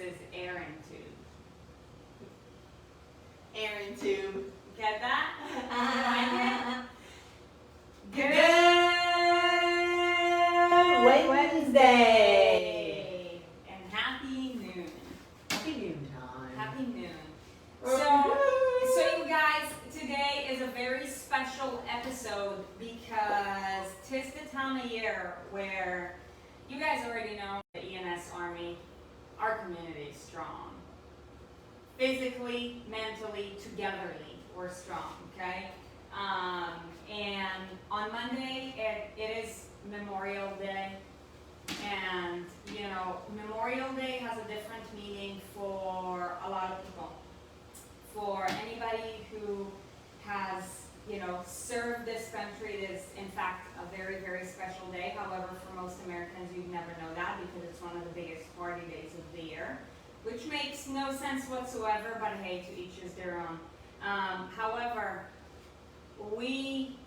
is Erin Tube. Erin Tube. Get that? You like it? Good Wednesday. And happy noon. Happy noon time. Happy noon. So you guys, today is a very special episode because 'tis the time of year where you guys already know the ENS Army, our community is strong. Physically, mentally, togetherly, we're strong, okay? And on Monday, it is Memorial Day. And, you know, Memorial Day has a different meaning for a lot of people. For anybody who has, you know, served this country, it is in fact a very, very special day. However, for most Americans, you'd never know that because it's one of the biggest party days of the year, which makes no sense whatsoever, but hey, to each is their own. However, we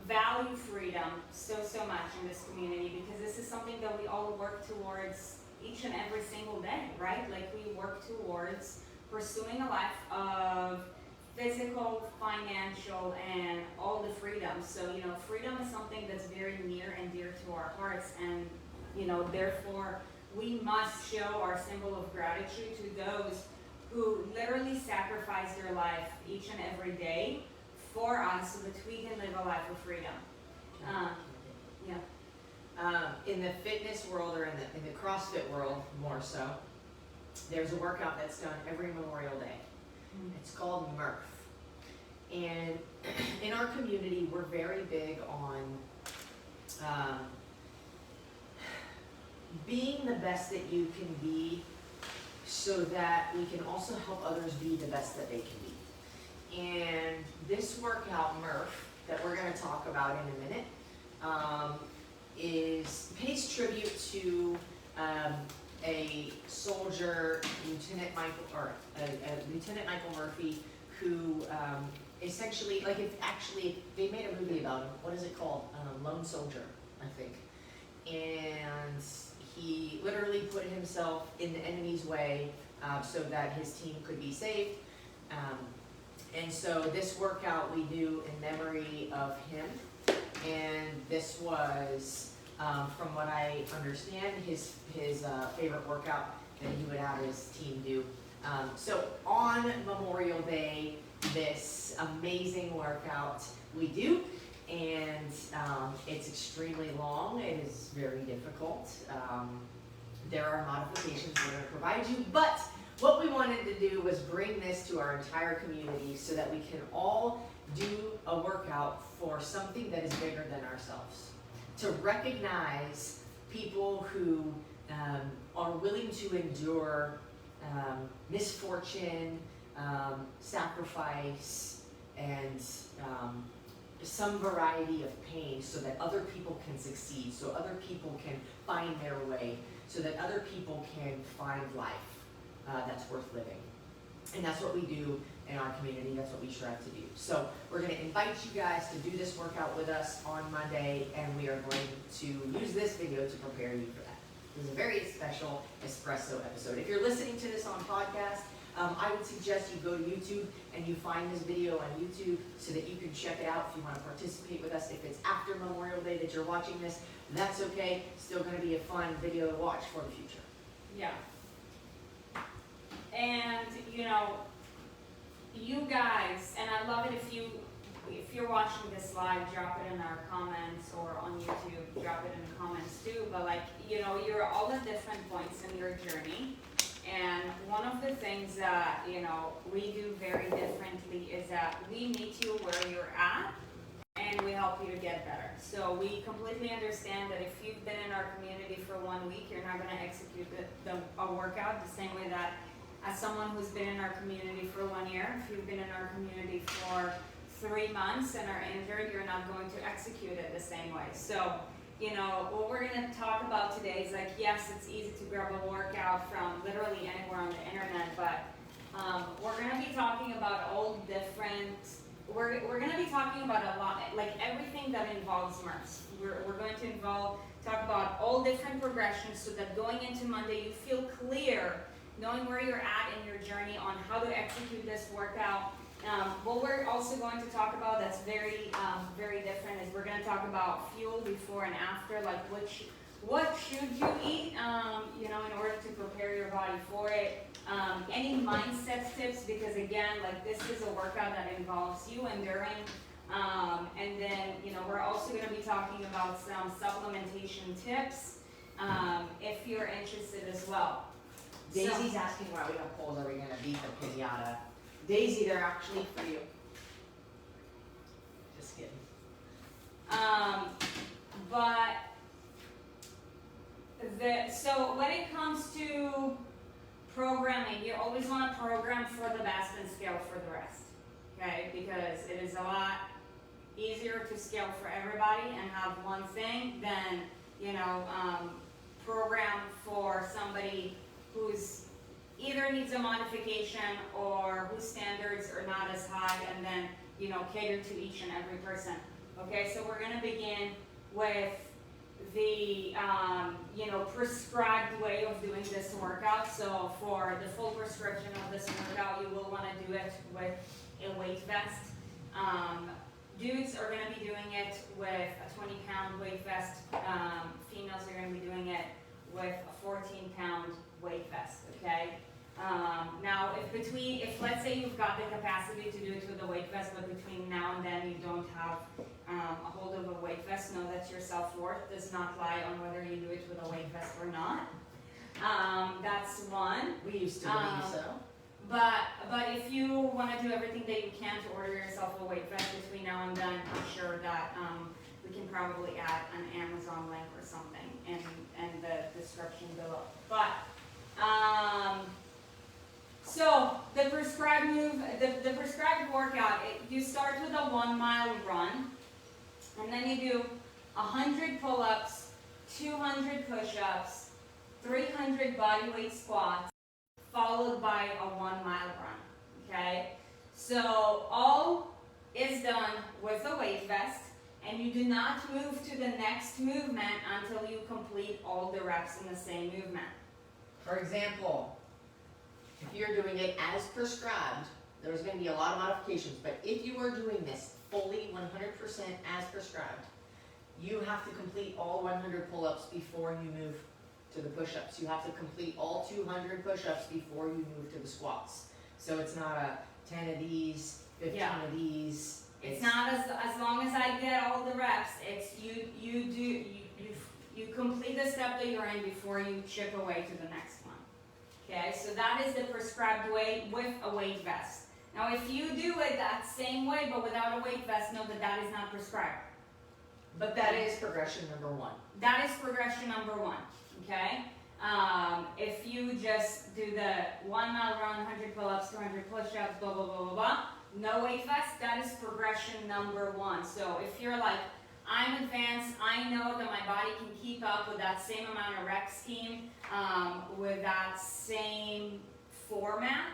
value freedom so much in this community because this is something that we all work towards each and every single day, right? Like we work towards pursuing a life of physical, financial, and all the freedoms. So, you know, freedom is something that's very near and dear to our hearts, and, you know, therefore, we must show our symbol of gratitude to those who literally sacrifice their life each and every day for us so that we can live a life of freedom. In the fitness world, or in the CrossFit world more so, there's a workout that's done every Memorial Day. It's called Murph. And in our community, we're very big on being the best that you can be so that we can also help others be the best that they can be. And this workout, Murph, that we're going to talk about in a minute, pays tribute to a soldier, Lieutenant Michael Murphy, who essentially, like, they made a movie about him. What is it called? Lone Soldier, I think. And he literally put himself in the enemy's way so that his team could be saved. And so this workout we do in memory of him. And this was, from what I understand, his favorite workout that he would have his team do. So on Memorial Day, this amazing workout we do, and it's extremely long. It is very difficult. There are modifications we're going to provide you, but what we wanted to do was bring this to our entire community so that we can all do a workout for something that is bigger than ourselves. To recognize people who are willing to endure misfortune, sacrifice, and some variety of pain so that other people can succeed, so other people can find their way, so that other people can find life that's worth living. And that's what we do in our community. That's what we strive to do. So we're going to invite you guys to do this workout with us on Monday, and we are going to use this video to prepare you for that. This is a very special espresso episode. If you're listening to this on podcast, I would suggest you go to YouTube and you find this video on YouTube so that you can check it out if you want to participate with us. If it's after Memorial Day that you're watching this, that's okay. Still going to be a fun video to watch for the future. Yeah. And, you know, you guys, and I love it if you're watching this live, drop it in our comments, or on YouTube, drop it in the comments too. But, like, you know, you're all at different points in your journey. And one of the things that, you know, we do very differently is that we meet you where you're at and we help you to get better. So we completely understand that if you've been in our community for 1 week, you're not going to execute a workout the same way that as someone who's been in our community for 1 year, if you've been in our community for 3 months and are injured, you're not going to execute it the same way. So, you know, what we're going to talk about today is, like, yes, it's easy to grab a workout from literally anywhere on the internet, but we're going to be talking about all different, we're going to be talking about a lot, like everything that involves Murphs. We're going to talk about all different progressions so that going into Monday you feel clear knowing where you're at in your journey on how to execute this workout. What we're also going to talk about that's very, very different is we're going to talk about fuel before and after, like what should you eat, you know, in order to prepare your body for it. Any mindset tips, because again, like this is a workout that involves you enduring. And then, you know, we're also going to be talking about some supplementation tips, if you're interested as well. Daisy's asking why we have polls. Are we going to beat the pinata? Daisy, they're actually for you. Just kidding. So when it comes to programming, you always want to program for the best and scale for the rest, okay? Because it is a lot easier to scale for everybody and have one thing than, you know, program for somebody who's either needs a modification or whose standards are not as high, and then, you know, cater to each and every person. Okay, so we're going to begin with the, you know, prescribed way of doing this workout. So for the full prescription of this workout, you will want to do it with a weight vest. Dudes are going to be doing it with a 20-pound weight vest. Females are going to be doing it with a 14-pound weight vest, okay? Now, if let's say you've got the capacity to do it with a weight vest, but between now and then you don't have a hold of a weight vest, know that your self-worth does not lie on whether you do it with a weight vest or not. That's one. We used to believe so. But if you want to do everything that you can to order yourself a weight vest between now and then, I'm sure that we can probably add an Amazon link or something in the description below. But so the prescribed move, the prescribed workout, you start with a 1 mile run, and then you do 100 pull-ups, 200 push-ups, 300 bodyweight squats, followed by a 1 mile run, okay? So all is done with a weight vest, and you do not move to the next movement until you complete all the reps in the same movement. For example, if you're doing it as prescribed, there's going to be a lot of modifications, but if you are doing this fully 100% as prescribed, you have to complete all 100 pull-ups before you move to the push-ups. You have to complete all 200 push-ups before you move to the squats. So it's not a 10 of these, 15 of these. It's not as long as I get all the reps. It's you complete the step that you're in before you chip away to the next one. Okay, so that is the prescribed way with a weight vest. Now, if you do it that same way but without a weight vest, know that that is not prescribed. But that is progression number 1. That is progression number 1. Okay. If you just do the 1 mile run, 100 pull-ups, 200 push-ups, blah blah blah blah blah, no weight vest, that is progression number 1. So if you're like, I'm advanced, I know that my body can keep up with that same amount of rep scheme, with that same format,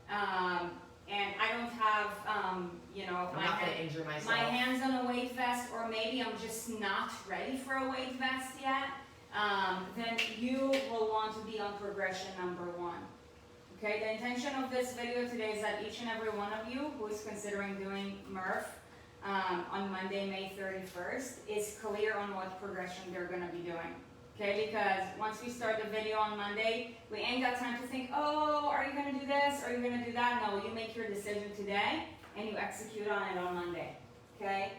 and I don't have, you know, I'm not going to injure myself. My hands on a weight vest, or maybe I'm just not ready for a weight vest yet, then you will want to be on progression number 1. Okay, the intention of this video today is that each and every one of you who is considering doing Murph on Monday, May 31st, is clear on what progression they're going to be doing. Okay, because once we start the video on Monday, we ain't got time to think, oh, are you going to do this? Are you going to do that? No, you make your decision today and you execute on it on Monday. Okay,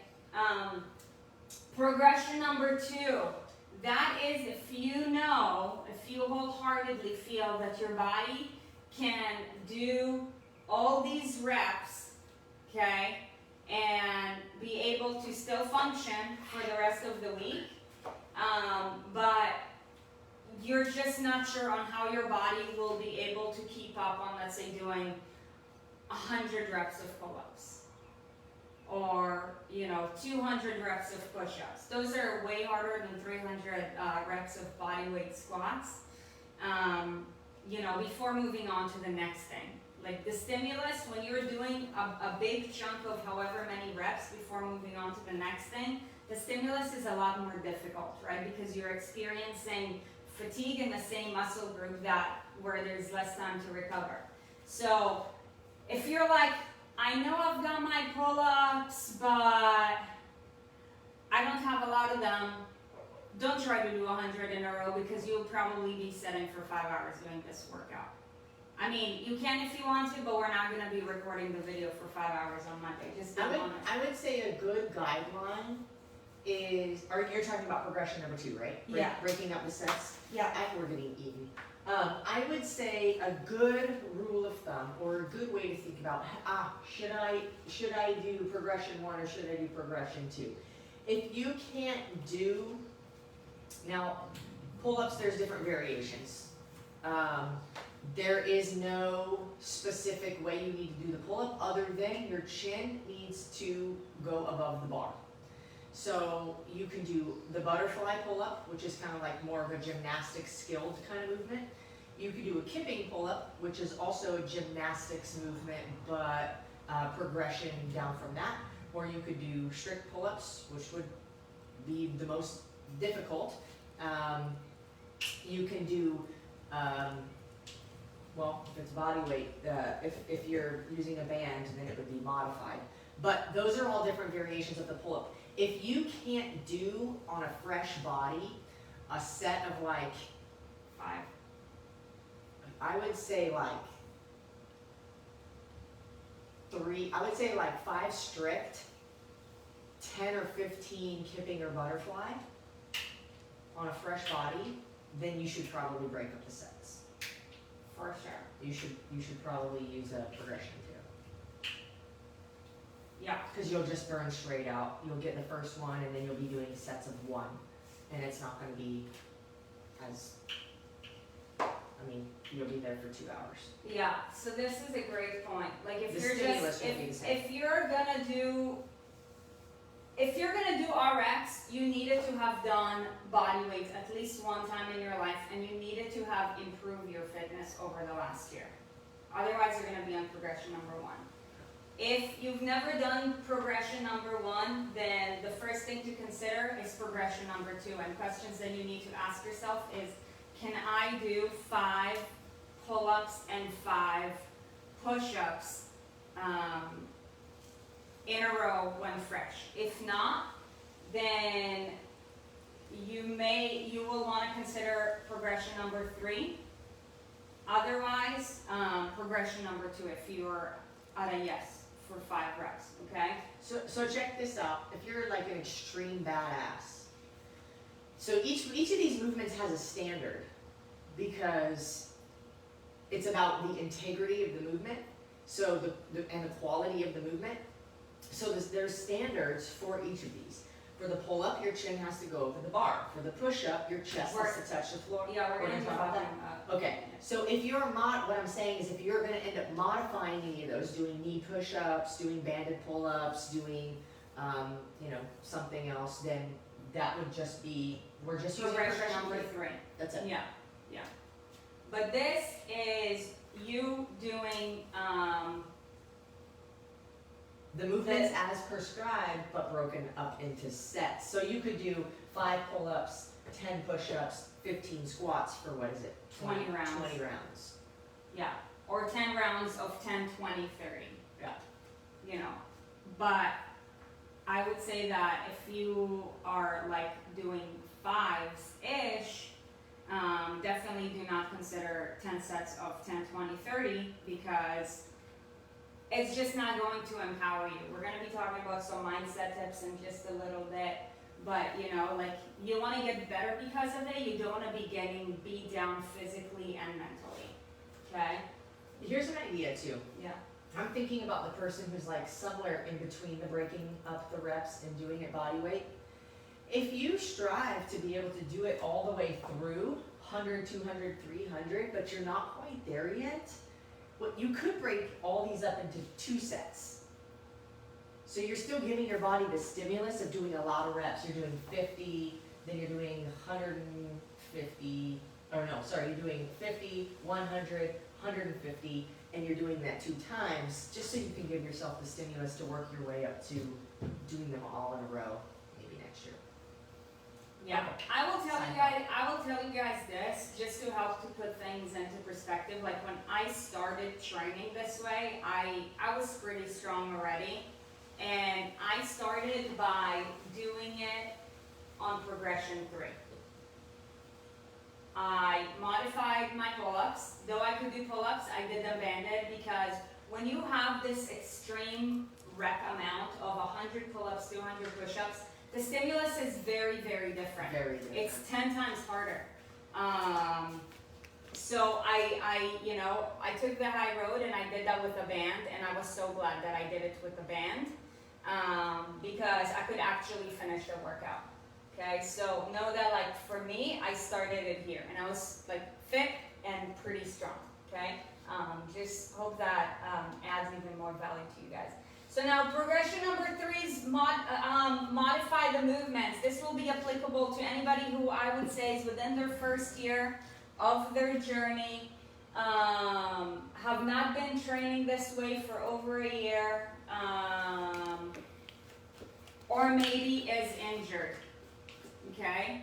progression number 2. That is if you wholeheartedly feel that your body can do all these reps, okay, and be able to still function for the rest of the week, but you're just not sure on how your body will be able to keep up on, let's say, doing 100 reps of pull-ups or, you know, 200 reps of push-ups. Those are way harder than 300 reps of body weight squats, you know, before moving on to the next thing. Like the stimulus, when you're doing a big chunk of however many reps before moving on to the next thing, the stimulus is a lot more difficult, right? Because you're experiencing fatigue in the same muscle group that where there's less time to recover. So if you're like, I know I've done my pull-ups, but I don't have a lot of them, don't try to do 100 in a row because you'll probably be sitting for 5 hours doing this workout. I mean, you can if you want to, but we're not going to be recording the video for 5 hours on Monday. Just don't want to. I would say a good guideline is, you're talking about progression number 2, right? Yeah. Breaking up the sets. Yeah. We're getting eaten. I would say a good rule of thumb, or a good way to think about, should I do progression 1 or should I do progression 2? If you can't do, now pull-ups, there's different variations. There is no specific way you need to do the pull-up other than your chin needs to go above the bar. So you can do the butterfly pull-up, which is kind of like more of a gymnastic skilled kind of movement. You could do a kipping pull-up, which is also a gymnastics movement, but progression down from that. Or you could do strict pull-ups, which would be the most difficult. You can do, well, if it's body weight, if you're using a band, then it would be modified. But those are all different variations of the pull-up. If you can't do on a fresh body a set of like 5. I would say like 3, I would say like 5 strict, 10 or 15 kipping or butterfly on a fresh body, then you should probably break up the sets. For sure. You should probably use a progression 2. Yeah. Because you'll just burn straight out. You'll get the first one and then you'll be doing sets of 1. And it's not going to be as, I mean, you'll be there for 2 hours. Yeah, so this is a great point. Like if The you're stimulus just, will be the same. if you're gonna do RX, you needed to have done body weights at least one time in your life, and you needed to have improved your fitness over the last year. Otherwise, you're gonna be on progression number 1. If you've never done progression number 1, then the first thing to consider is progression number 2. And questions that you need to ask yourself is, can I do 5 pull-ups and 5 push-ups in a row when fresh? If not, then you will want to consider progression number 3. Otherwise, progression number 2 if you're at a yes for 5 reps, okay? So check this out. If you're like an extreme badass, so each of these movements has a standard because it's about the integrity of the movement, so and the quality of the movement. So there's standards for each of these. For the pull-up, your chin has to go over the bar. For the push-up, your chest has to touch the floor. Yeah, we're going to talk about that. Okay, so if you're what I'm saying is if you're going to end up modifying any of those, doing knee push-ups, doing banded pull-ups, doing something else, then that would just be, we're just using progression number 3. That's it. Yeah. But this is you doing the movements as prescribed, but broken up into sets. So you could do 5 pull-ups, 10 push-ups, 15 squats for what is it? 20 rounds. 20 rounds. Yeah, or 10 rounds of 10, 20, 30. Yeah. But I would say that if you are like doing 5s-ish, definitely do not consider 10 sets of 10, 20, 30 because it's just not going to empower you. We're going to be talking about some mindset tips in just a little bit, but you want to get better because of it. You don't want to be getting beat down physically and mentally, okay? Here's an idea too. Yeah. I'm thinking about the person who's like somewhere in between the breaking up the reps and doing it body weight. If you strive to be able to do it all the way through 100, 200, 300, but you're not quite there yet, you could break all these up into 2 sets. So you're still giving your body the stimulus of doing a lot of reps. You're doing 50, then you're doing 150, you're doing 50, 100, 150, and you're doing that 2 times, just so you can give yourself the stimulus to work your way up to doing them all in a row, maybe next year. Yeah, Okay. I will tell you guys this, just to help to put things into perspective. Like when I started training this way, I was pretty strong already. And I started by doing it on progression 3. I modified my pull-ups. Though I could do pull-ups, I did them banded, because when you have this extreme rep amount of 100 pull-ups, 200 push-ups, the stimulus is very, very different. Very different. It's 10 times harder. So I took the high road and I did that with a band, and I was so glad that I did it with a band, because I could actually finish the workout. Okay, so know that, like, for me, I started it here, and I was like fit and pretty strong. Okay, just hope that adds even more value to you guys. So now progression number 3 is modify the movements. This will be applicable to anybody who I would say is within their first year of their journey, have not been training this way for over a year, or maybe is injured. Okay,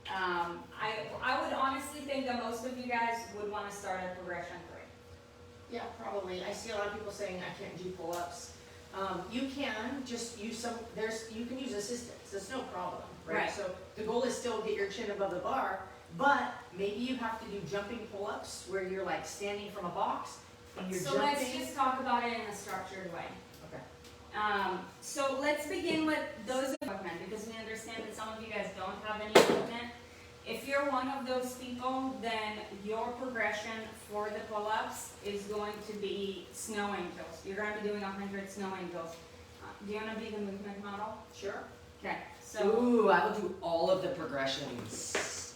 I would honestly think that most of you guys would want to start at progression 3. Yeah, probably. I see a lot of people saying I can't do pull-ups. You can just use you can use assistance. That's no problem, right? Right. So the goal is still get your chin above the bar, but maybe you have to do jumping pull-ups where you're like standing from a box and you're So jumping. let's just talk about it in a structured way. Okay. So let's begin with those equipment, because we understand that some of you guys don't have any equipment. If you're one of those people, then your progression for the pull-ups is going to be snow angels. You're going to be doing 100 snow angels. Do you want to be the movement model? Sure. Okay. So. Ooh, I will do all of the progressions.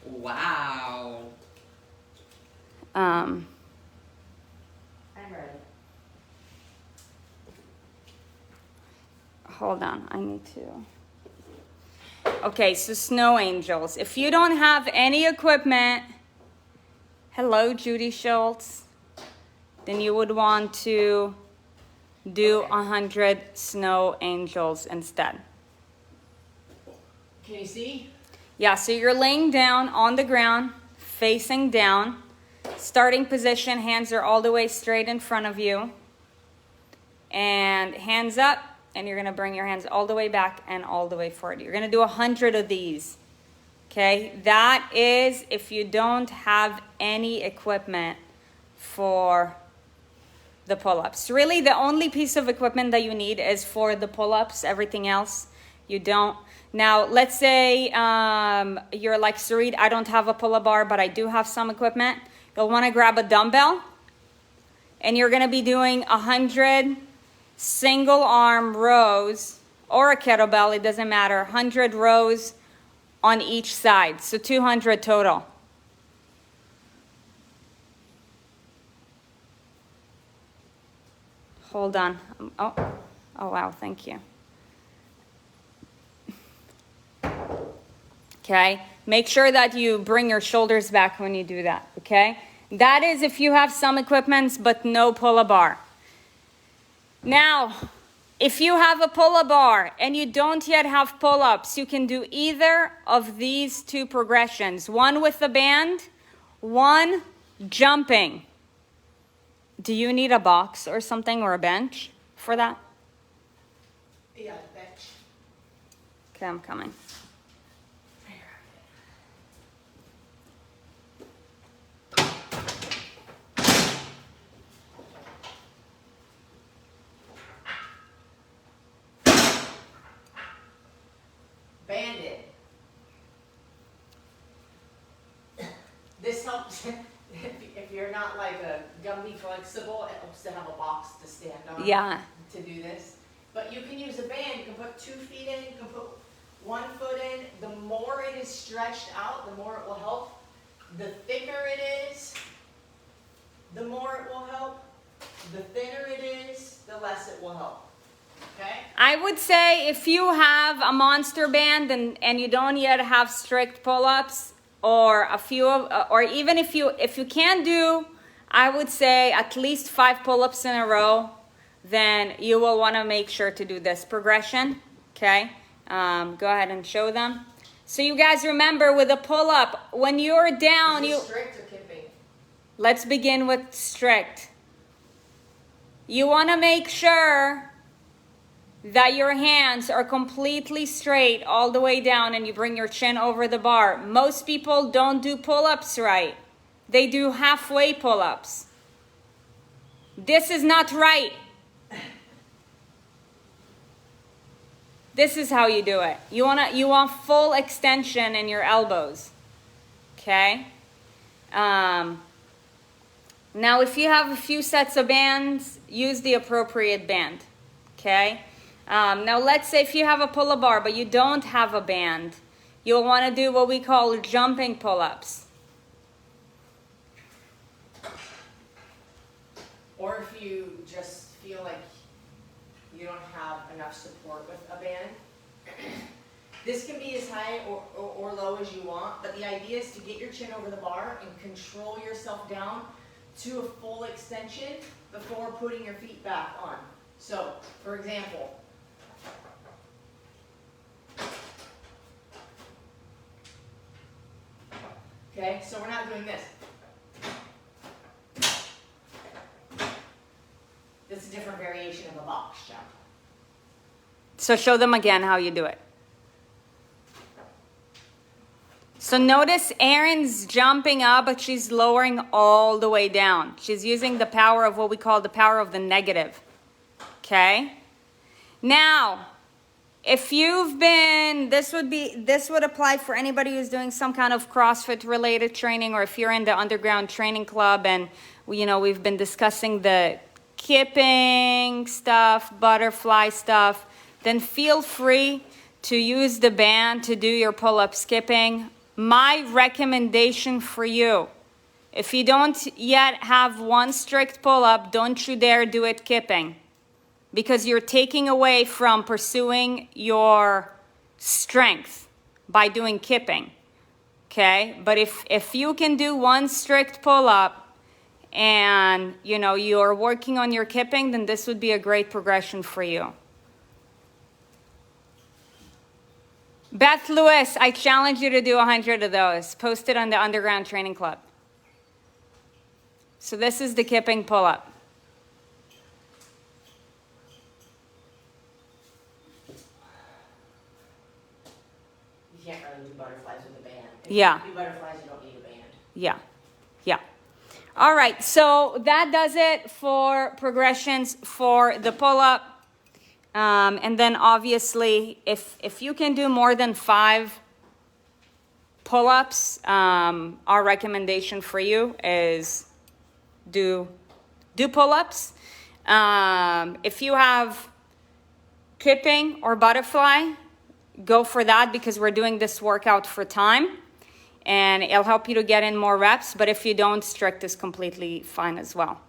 Wow. I'm ready. Hold on, I need to. Okay, so snow angels. If you don't have any equipment, hello, Judy Schultz, then you would want to do 100 snow angels instead. Can you see? Yeah, so you're laying down on the ground, facing down. Starting position, hands are all the way straight in front of you. And hands up. And you're going to bring your hands all the way back and all the way forward. You're going to do 100 of these. Okay? That is if you don't have any equipment for the pull-ups. Really, the only piece of equipment that you need is for the pull-ups. Everything else, you don't. Now, let's say you're like Sarit, I don't have a pull-up bar, but I do have some equipment. You'll want to grab a dumbbell. And you're going to be doing 100 single arm rows, or a kettlebell, it doesn't matter, 100 rows on each side, so 200 total. Hold on. Oh wow, thank you. Okay, make sure that you bring your shoulders back when you do that, okay? That is if you have some equipment but no pull-up bar. Now, if you have a pull-up bar and you don't yet have pull-ups, you can do either of these 2 progressions. One with the band, one jumping. Do you need a box or something, or a bench for that? Yeah, bench. Okay, I'm coming. Banded. This helps if you're not like a gummy flexible, it helps to have a box to stand on. Yeah. To do this. But you can use a band. You can put 2 feet in, you can put 1 foot in. The more it is stretched out, the more it will help. The thicker it is, the more it will help. The thinner it is, the less it will help. Okay? I would say if you have a monster band and you don't yet have strict pull-ups, or a few of, or even if you can do, I would say at least 5 pull-ups in a row, then you will want to make sure to do this progression. Okay? Go ahead and show them. So you guys remember with a pull-up, when you're down, Is it strict or kipping? let's begin with strict. You want to make sure that your hands are completely straight all the way down and you bring your chin over the bar. Most people don't do pull-ups right. They do halfway pull-ups. This is not right. This is how you do it. You want full extension in your elbows. Okay? Now, if you have a few sets of bands, use the appropriate band, okay? Now, let's say if you have a pull-up bar, but you don't have a band, you'll want to do what we call jumping pull-ups. Or if you just feel like you don't have enough support with a band, this can be as high or low as you want, but the idea is to get your chin over the bar and control yourself down to a full extension before putting your feet back on. So, for example, okay, so we're not doing this. This is a different variation of a box jump. So show them again how you do it. So notice Erin's jumping up, but she's lowering all the way down. She's using the power of what we call the power of the negative. Okay? Now, if you've been, this would apply for anybody who's doing some kind of CrossFit related training, or if you're in the underground training club and we've been discussing the kipping stuff, butterfly stuff, then feel free to use the band to do your pull-up skipping. My recommendation for you, if you don't yet have one strict pull-up, don't you dare do it kipping, because you're taking away from pursuing your strength by doing kipping, okay? But if you can do one strict pull-up and you're working on your kipping, then this would be a great progression for you. Beth Lewis, I challenge you to do 100 of those. Post it on the Underground Training Club. So this is the kipping pull-up. You can't really do butterflies with a band. If Yeah. you do butterflies, you don't need a band. Yeah. All right, so that does it for progressions for the pull-up. And then obviously, if you can do more than 5 pull-ups, our recommendation for you is do pull-ups. If you have kipping or butterfly, go for that, because we're doing this workout for time. And it'll help you to get in more reps. But if you don't, strict is completely fine as well.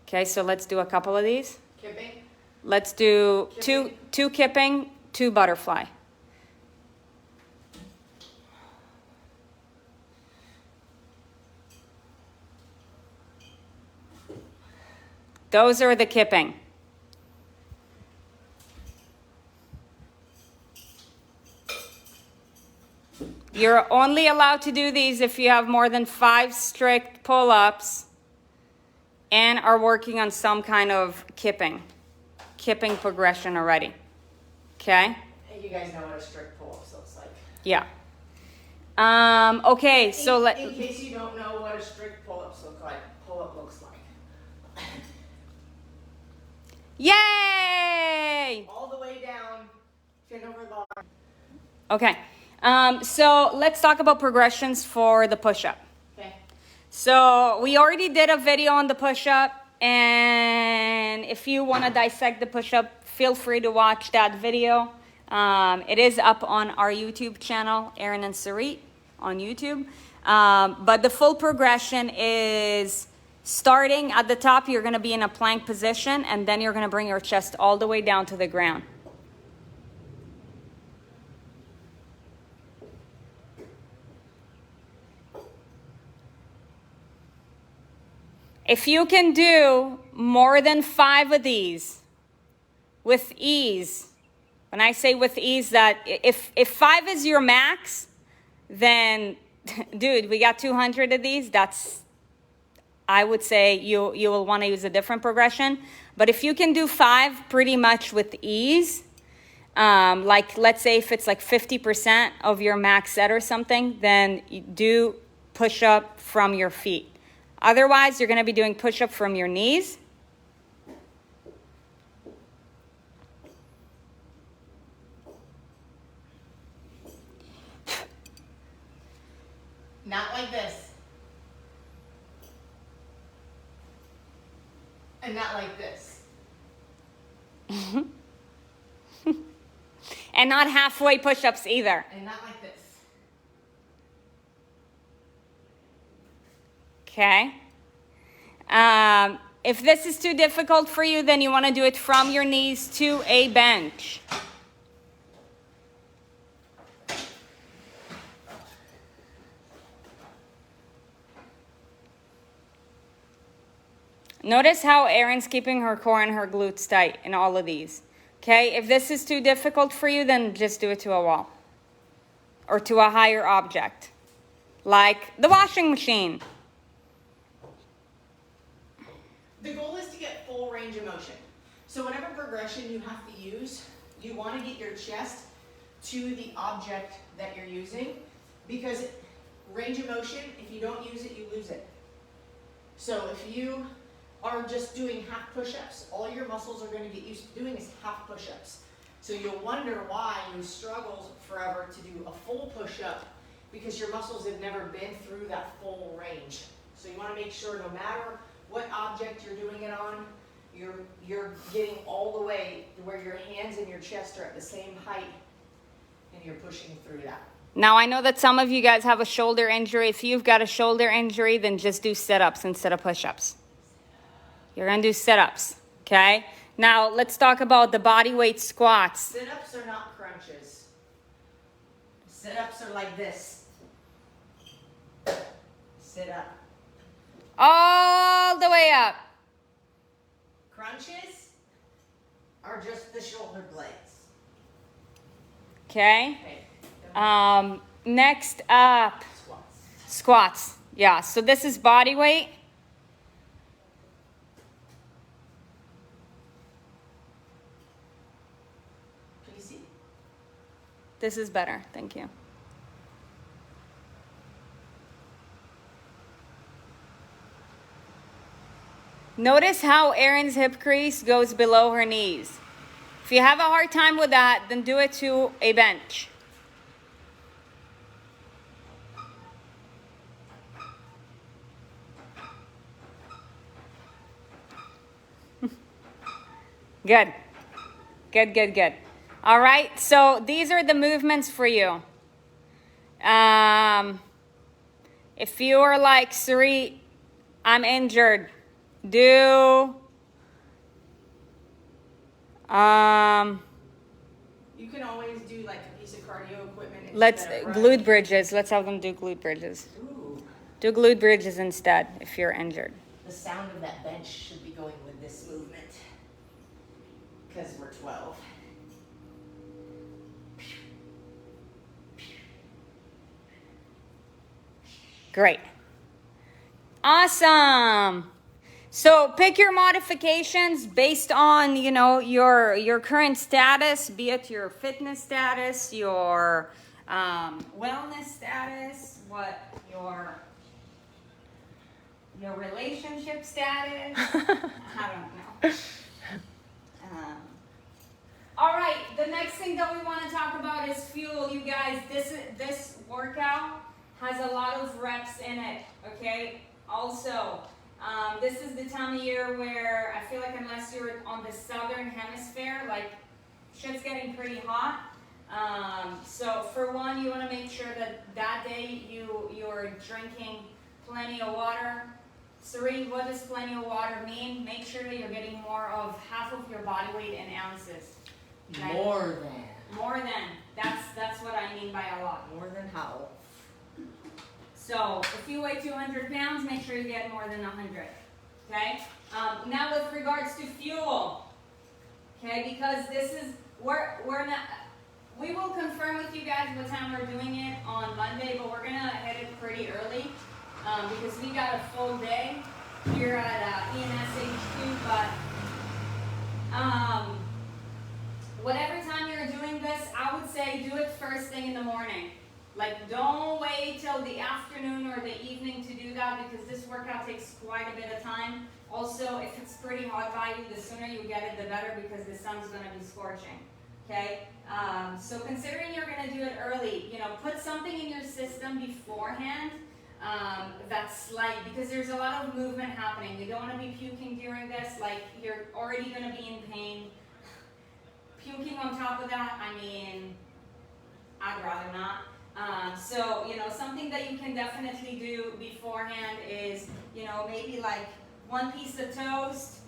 Okay, so let's do a couple of these. Kipping? Let's do Kipping. two kipping, 2 butterfly. Those are the kipping. You're only allowed to do these if you have more than 5 strict pull-ups and are working on some kind of kipping progression already. Okay? You guys know what a strict pull-up looks like. Yeah. Okay, so in case you don't know what a strict pull-up looks like. Yay! All the way down, chin over the bar. Okay. So let's talk about progressions for the push-up. Okay. So we already did a video on the push-up, and if you want to dissect the push-up, feel free to watch that video. It is up on our YouTube channel, Erin Sarit on YouTube. But the full progression is starting at the top. You're going to be in a plank position, and then you're going to bring your chest all the way down to the ground. If you can do more than 5 of these with ease, when I say with ease, that if 5 is your max, then dude, we got 200 of these. That's, I would say you will want to use a different progression. But if you can do 5 pretty much with ease, like let's say if it's like 50% of your max set or something, then you do push up from your feet. Otherwise, you're going to be doing push up from your knees. Not like this. And not like this. And not halfway push-ups either. And not like this. Okay. If this is too difficult for you, then you want to do it from your knees to a bench. Notice how Erin's keeping her core and her glutes tight in all of these. Okay, if this is too difficult for you, then just do it to a wall or to a higher object, like the washing machine. The goal is to get full range of motion. So whatever progression you have to use, you want to get your chest to the object that you're using, because range of motion, if you don't use it, you lose it. So if you are just doing half push-ups, all your muscles are going to get used to doing is half push-ups. So you'll wonder why you struggle forever to do a full push-up, because your muscles have never been through that full range. So you want to make sure no matter what object you're doing it on, you're getting all the way to where your hands and your chest are at the same height, and you're pushing through that. Now, I know that some of you guys have a shoulder injury. If you've got a shoulder injury, then just do sit-ups instead of push-ups. You're going to do sit-ups, okay? Now, let's talk about the body weight squats. Sit-ups are not crunches. Sit-ups are like this. Sit up. All the way up. Crunches are just the shoulder blades. Okay? Okay. Next up, Squats. squats. Yeah, so this is body weight. Can you see? This is better, thank you. Notice how Erin's hip crease goes below her knees. If you have a hard time with that, then do it to a bench. Good. Good, good, good. All right, so these are the movements for you. If you are like, Sarit, I'm injured, do You can always do like a piece of cardio equipment. let's glute bridges. Let's have them do glute bridges. Ooh. Do glute bridges instead if you're injured. The sound of that bench should be going with this movement, because we're 12. Great. Awesome. So pick your modifications based on, you know, your current status, be it your fitness status, your wellness status, what your relationship status. I don't know. All right, the next thing that we want to talk about is fuel, you guys. This workout has a lot of reps in it, okay? Also, this is the time of year where I feel like unless you're on the southern hemisphere, like shit's getting pretty hot. So for one, you want to make sure that day you're drinking plenty of water. Sarit, what does plenty of water mean? Make sure that you're getting more of half of your body weight in ounces. Okay? More than. More than. That's what I mean by a lot. More than how? So if you weigh 200 pounds, make sure you get more than 100. Okay? Now with regards to fuel, okay, because this is, we will confirm confirm with you guys what time we're doing it on Monday, but we're gonna hit it pretty early because we got a full day here at ENS HQ. But whatever time you're doing this, I would say do it first thing in the morning. Like, don't wait till the afternoon or the evening to do that because this workout takes quite a bit of time. Also, if it's pretty hot by you, the sooner you get it, the better because the sun's gonna be scorching, okay? So considering you're gonna do it early, you know, put something in your system beforehand that's light because there's a lot of movement happening. You don't wanna be puking during this, like you're already gonna be in pain. Puking on top of that, I mean, I'd rather not. So, you know, something that you can definitely do beforehand is, you know, maybe like one piece of toast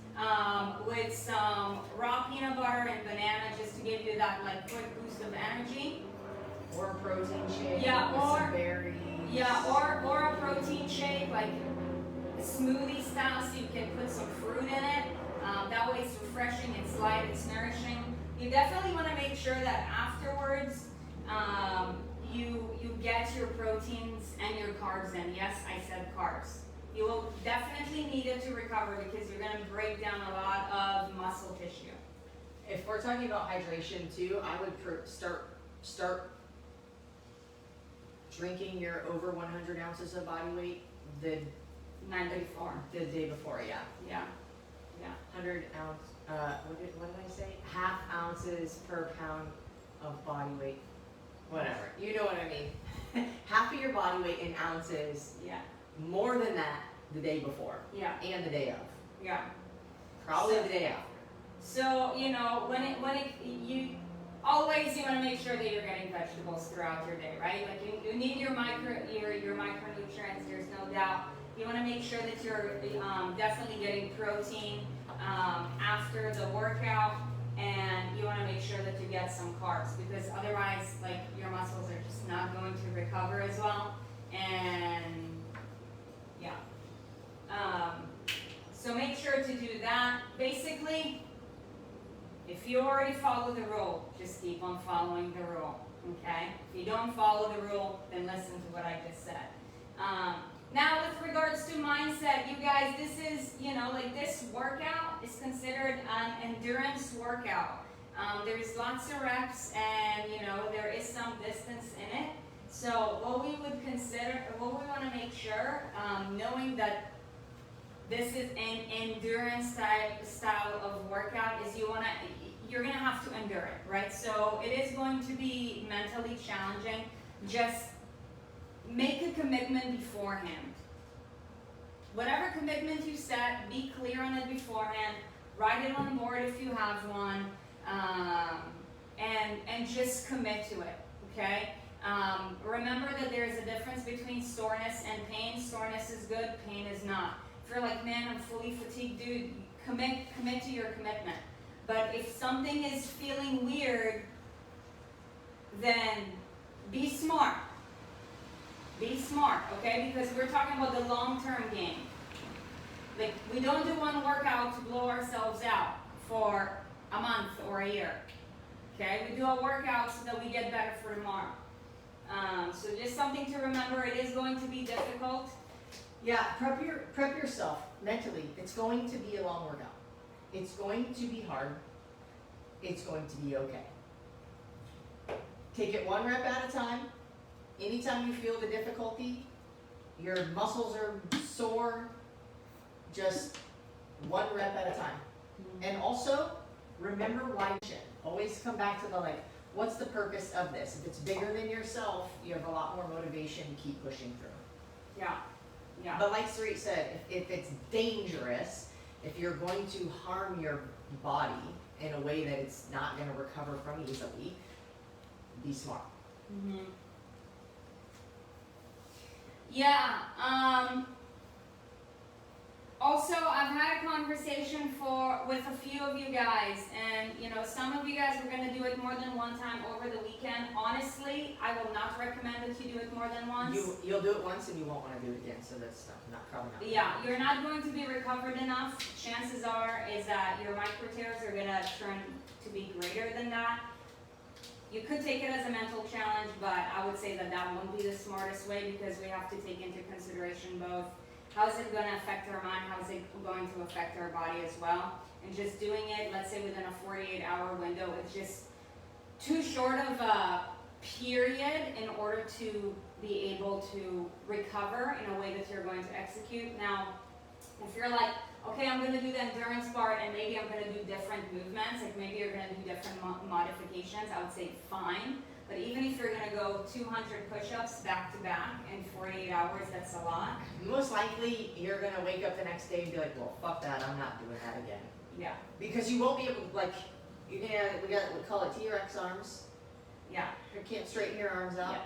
with some raw peanut butter and banana just to give you that like quick boost of energy. Or a protein shake. Yeah, with or some berries. Yeah, or a protein shake, like a smoothie style, so you can put some fruit in it. That way it's refreshing, it's light, it's nourishing. You definitely want to make sure that afterwards you get your proteins and your carbs in. Yes, I said carbs. You will definitely need it to recover because you're going to break down a lot of muscle tissue. If we're talking about hydration too, I would start drinking your over 100 ounces of body weight the Night before. The day before, yeah. Yeah. Yeah. 100 ounce, what did I say? Half ounces per pound of body weight. Whatever, you know what I mean. Half of your body weight in ounces, Yeah. more than that the day before. Yeah. And the day of. Yeah. Probably So- the day after. So, you know, you always you want to make sure that you're getting vegetables throughout your day, right? Like you need your micronutrients, there's no doubt. You want to make sure that you're definitely getting protein after the workout, and you want to make sure that you get some carbs because otherwise, like, your muscles are just not going to recover as well. And yeah, so make sure to do that. Basically, if you already follow the rule, just keep on following the rule, okay? If you don't follow the rule, then listen to what I just said. Now, with regards to mindset, you guys, this is, you know, like this workout is considered an endurance workout. There's lots of reps and, you know, there is some distance in it. So what we would consider, what we want to make sure, knowing that this is an endurance style of workout, is you're gonna have to endure it, right? So it is going to be mentally challenging. Just make a commitment beforehand. Whatever commitment you set, be clear on it beforehand. Write it on board if you have one, and just commit to it. Okay. Remember that there is a difference between soreness and pain. Soreness is good, pain is not. If you're like, man, I'm fully fatigued, dude, commit to your commitment. But if something is feeling weird, then be smart. Be smart, okay? Because we're talking about the long-term game. Like, we don't do one workout to blow ourselves out for a month or a year, okay? We do a workout so that we get better for tomorrow. So just something to remember, it is going to be difficult. Yeah, prep yourself mentally. It's going to be a long workout. It's going to be hard. It's going to be okay. Take it one rep at a time. Anytime you feel the difficulty, your muscles are sore, just one rep at a time. And also, remember why you should. Always come back to the, like, what's the purpose of this? If it's bigger than yourself, you have a lot more motivation to keep pushing through. Yeah, yeah. But like Sarit said, if it's dangerous, if you're going to harm your body in a way that it's not going to recover from easily, be smart. Mm-hmm. Yeah. Also, I've had a conversation with a few of you guys, and you know, some of you guys are going to do it more than one time over the weekend. Honestly, I will not recommend that you do it more than once. You'll do it once and you won't want to do it again, so that's probably not. Yeah, you're not going to be recovered enough. Chances are is that your micro tears are going to turn to be greater than that. You could take it as a mental challenge, but I would say that that won't be the smartest way because we have to take into consideration both how's it going to affect our mind, how's it going to affect our body as well. And just doing it, let's say within a 48-hour window, it's just too short of a period in order to be able to recover in a way that you're going to execute. Now, if you're like, okay, I'm going to do the endurance part and maybe I'm going to do different movements, like maybe you're going to do different modifications, I would say fine. But even if you're going to go 200 push-ups back to back in 48 hours, that's a lot. Most likely, you're gonna wake up the next day and be like, well, fuck that, I'm not doing that again. Yeah. Because you won't be able to, like, we call it T-Rex arms. Yeah. You can't straighten your arms out.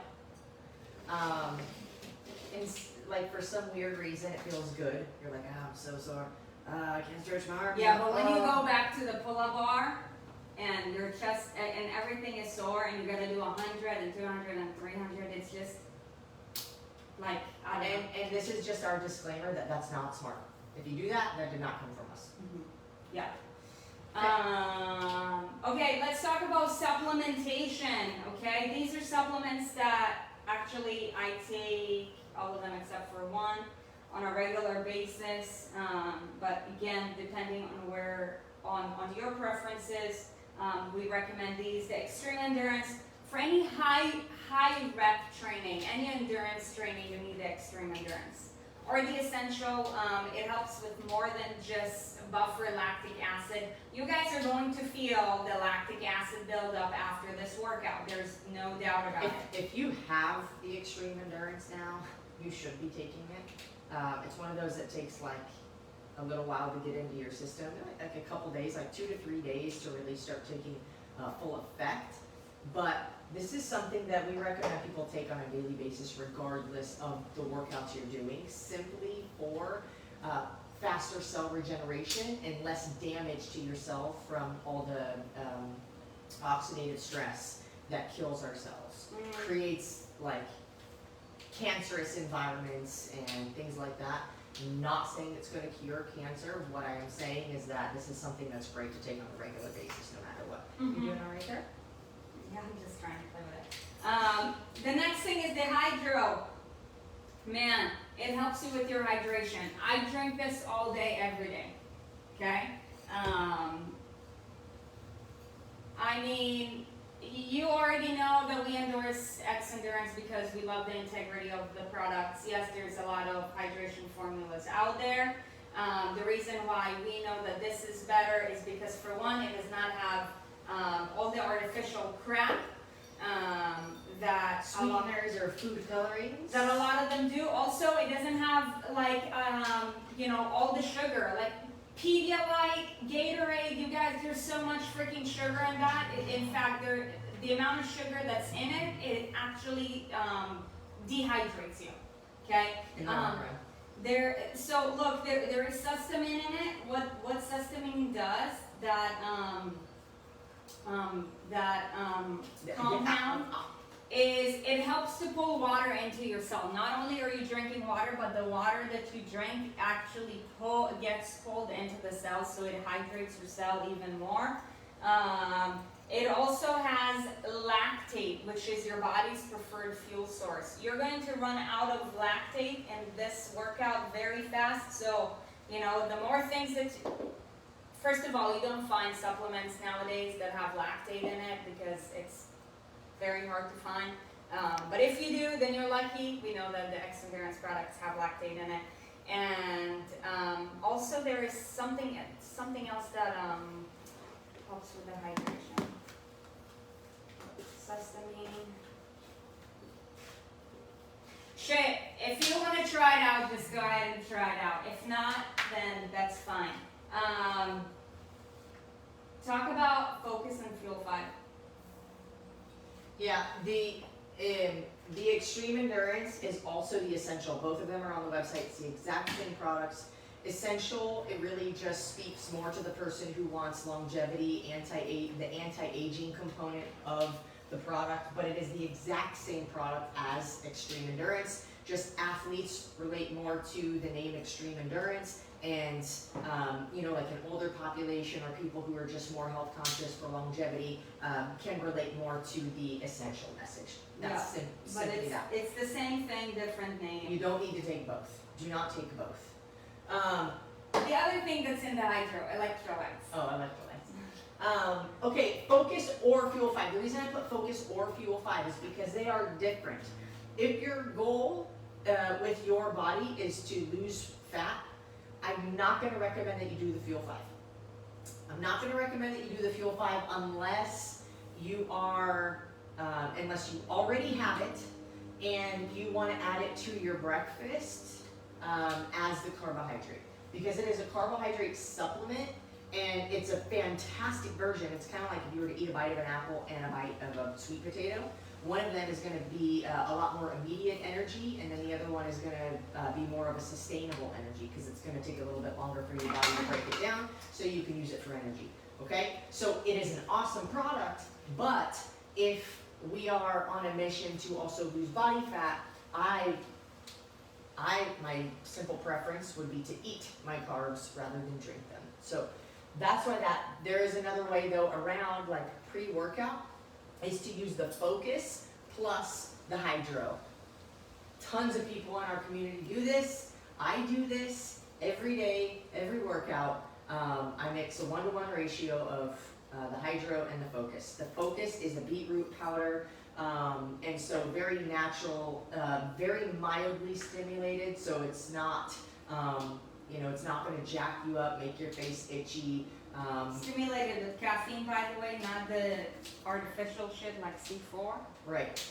And like for some weird reason, it feels good. You're like, oh, I'm so sore. I can't stretch my arms. Yeah, but when you go back to the pull-up bar and your chest and everything is sore and you gotta do 100 and 200 and 300, it's just like, I don't know. And this is just our disclaimer that that's not smart. If you do that, that did not come from us. Mm-hmm. Yeah. Okay, let's talk about supplementation. Okay, these are supplements that actually I take, all of them except for one, on a regular basis. But again, depending on where, on your preferences, we recommend these. The extreme endurance, for any high rep training, any endurance training, you need the extreme endurance. Or the essential, it helps with more than just buffer lactic acid. You guys are going to feel the lactic acid buildup after this workout. There's no doubt about it. If you have the extreme endurance now, you should be taking it. It's one of those that takes like a little while to get into your system, like a couple days, like 2 to 3 days to really start taking full effect. But this is something that we recommend people take on a daily basis regardless of the workouts you're doing, simply for faster cell regeneration and less damage to your cell from all the oxidative stress that kills our cells. Creates like cancerous environments and things like that. I'm not saying it's going to cure cancer. What I am saying is that this is something that's great to take on a regular basis no matter what. You doing all right there? Yeah, I'm just trying to play with it. The next thing is the hydro. Man, it helps you with your hydration. I drink this all day, every day. Okay? I mean, you already know that we endorse X Endurance because we love the integrity of the products. Yes, there's a lot of hydration formulas out there. The reason why we know that this is better is because, for one, it does not have all the artificial crap that Sweeteners or food colorings that a lot of them do. Also, it doesn't have like all the sugar, like Pedialyte, Gatorade. You guys, there's so much freaking sugar in that. In fact, the amount of sugar that's in it, it actually dehydrates you. Okay. So look, there is sustamin in it. What sustamin does, that compound, is it helps to pull water into your cell. Not only are you drinking water, but the water that you drink actually gets pulled into the cell, so it hydrates your cell even more. It also has lactate, which is your body's preferred fuel source. You're going to run out of lactate in this workout very fast, so the more things that first of all, you don't find supplements nowadays that have lactate in it because it's very hard to find. But if you do, then you're lucky. We know that the X Endurance products have lactate in it. And also there is something else that helps with the hydration. Sustamin. Shit, if you want to try it out, just go ahead and try it out. If not, then that's fine. Talk about Focus and Fuel 5. Yeah, the Extreme Endurance is also the Essential. Both of them are on the website. It's the exact same products. Essential, it really just speaks more to the person who wants longevity, the anti-aging component of the product, but it is the exact same product as Extreme Endurance. Just athletes relate more to the name Extreme Endurance, and you know, like an older population or people who are just more health conscious for longevity can relate more to the essential message. That's But simply that. it's the same thing, different name. You don't need to take both. Do not take both. The other thing that's in the electrolytes. Oh, electrolytes. Okay, Focus or Fuel 5. The reason I put Focus or Fuel 5 is because they are different. If your goal with your body is to lose fat, I'm not going to recommend that you do the Fuel 5. I'm not going to recommend that you do the Fuel 5 unless you are, unless you already have it and you want to add it to your breakfast as the carbohydrate. Because it is a carbohydrate supplement, and it's a fantastic version. It's kind of like if you were to eat a bite of an apple and a bite of a sweet potato. One of them is going to be a lot more immediate energy, and then the other one is going to be more of a sustainable energy, because it's going to take a little bit longer for your body to break it down, so you can use it for energy. Okay? So it is an awesome product, but if we are on a mission to also lose body fat, my simple preference would be to eat my carbs rather than drink them. So that's why there is another way though around, like pre-workout, is to use the Focus plus the Hydro. Tons of people in our community do this. I do this every day, every workout. I mix a 1-to-1 ratio of the Hydro and the Focus. The Focus is a beetroot powder. And so very natural, very mildly stimulated, so it's not, you know, it's not going to jack you up, make your face itchy. Stimulated with caffeine, by the way, not the artificial shit like C4. Right.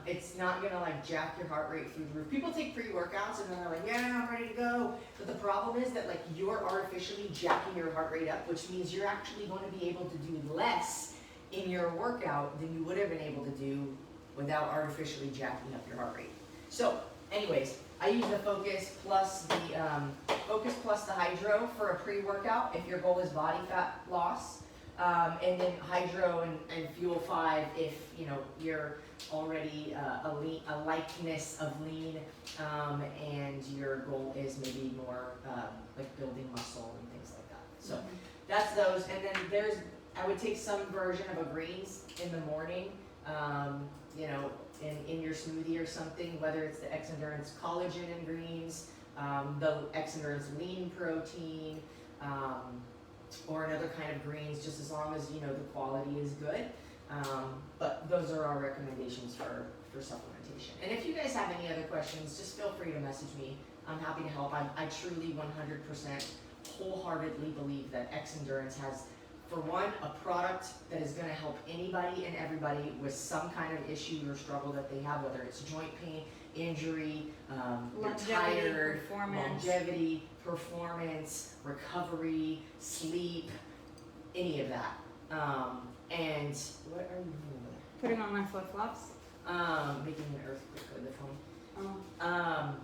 It's not going to like jack your heart rate through the roof. People take pre-workouts and then they're like, yeah, I'm ready to go. But the problem is that like you're artificially jacking your heart rate up, which means you're actually going to be able to do less in your workout than you would have been able to do without artificially jacking up your heart rate. So, anyways, I use the Focus plus the Hydro for a pre-workout if your goal is body fat loss, and then Hydro and Fuel 5 if you know you're already a likeness of lean, and your goal is maybe more like building muscle and things like that. So that's those, and then I would take some version of a greens in the morning, you know, in your smoothie or something, whether it's the X Endurance collagen and greens, the X Endurance lean protein, or another kind of greens, just as long as, you know, the quality is good. But those are our recommendations for supplementation. And if you guys have any other questions, just feel free to message me. I'm happy to help. I truly 100% wholeheartedly believe that X Endurance has, for one, a product that is going to help anybody and everybody with some kind of issue or struggle that they have, whether it's joint pain, injury, you're tired, longevity, performance, recovery, sleep, any of that. And what are you doing over there? Putting on my flip-flops. Making an earthquake with the phone. Oh.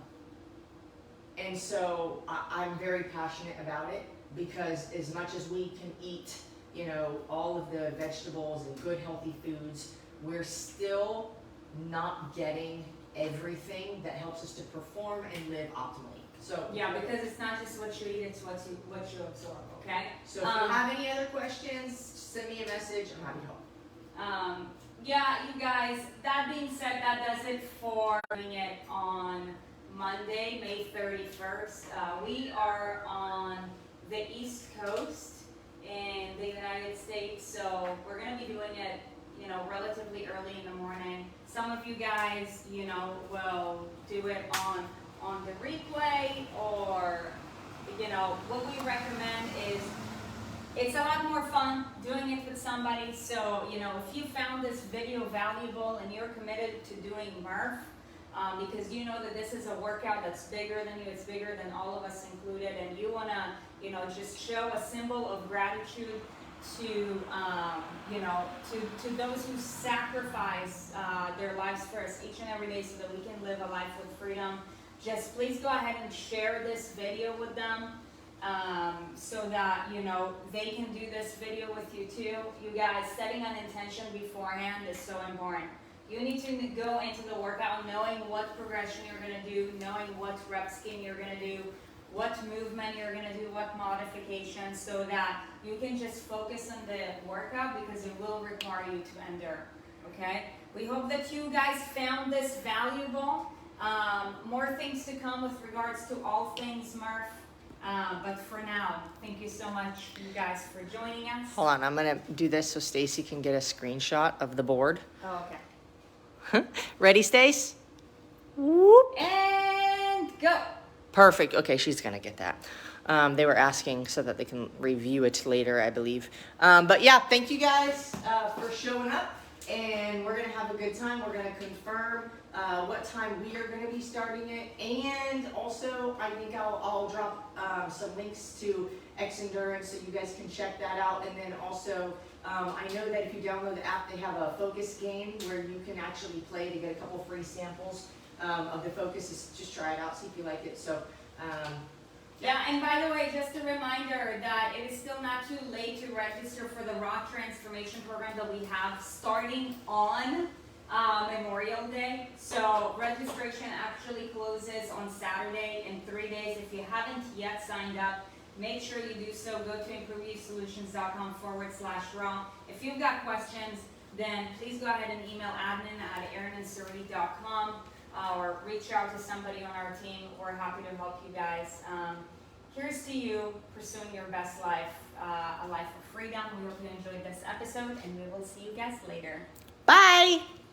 And so I'm very passionate about it, because as much as we can eat, you know, all of the vegetables and good healthy foods, we're still not getting everything that helps us to perform and live optimally. So Yeah, because it's not just what you eat, it's what you absorb, okay? So if you have any other questions, send me a message. I'm happy to help. Yeah, you guys, that being said, that does it for doing it on Monday, May 31st. We are on the East Coast in the United States, so we're going to be doing it, you know, relatively early in the morning. Some of you guys, you know, will do it on the replay, or, you know, what we recommend is it's a lot more fun doing it with somebody. So, you know, if you found this video valuable and you're committed to doing Murph, because you know that this is a workout that's bigger than you, it's bigger than all of us included, and you want to, you know, just show a symbol of gratitude to, you know, to those who sacrifice their lives for us each and every day so that we can live a life with freedom. Just please go ahead and share this video with them. so that, you know, they can do this video with you too. You guys, setting an intention beforehand is so important. You need to go into the workout knowing what progression you're gonna do, knowing what rep scheme you're gonna do, what movement you're gonna do, what modifications, so that you can just focus on the workout because it will require you to endure, okay? We hope that you guys found this valuable. More things to come with regards to all things Murph. But for now, thank you so much, you guys, for joining us. Hold on, I'm gonna do this so Stacy can get a screenshot of the board. Oh, okay. Ready, Stace? Whoop. And go. Perfect. Okay, she's gonna get that. They were asking so that they can review it later, I believe. But yeah, thank you guys for showing up, and we're gonna have a good time. We're gonna confirm what time we are gonna be starting it, and also I think I'll drop some links to X Endurance so you guys can check that out, and then also I know that if you download the app, they have a focus game where you can actually play to get a couple free samples of the focus. Just try it out, see if you like it. So yeah, and by the way, just a reminder that it is still not too late to register for the Raw Transformation Program that we have starting on Memorial Day. So registration actually closes on Saturday in 3 days. If you haven't yet signed up, make sure you do so. Go to improveyousolutions.com/raw. If you've got questions, then please go ahead and email admin@erinsarit.com or reach out to somebody on our team. We're happy to help you guys. Here's to you pursuing your best life, a life of freedom. We hope you enjoyed this episode, and we will see you guys later. bye.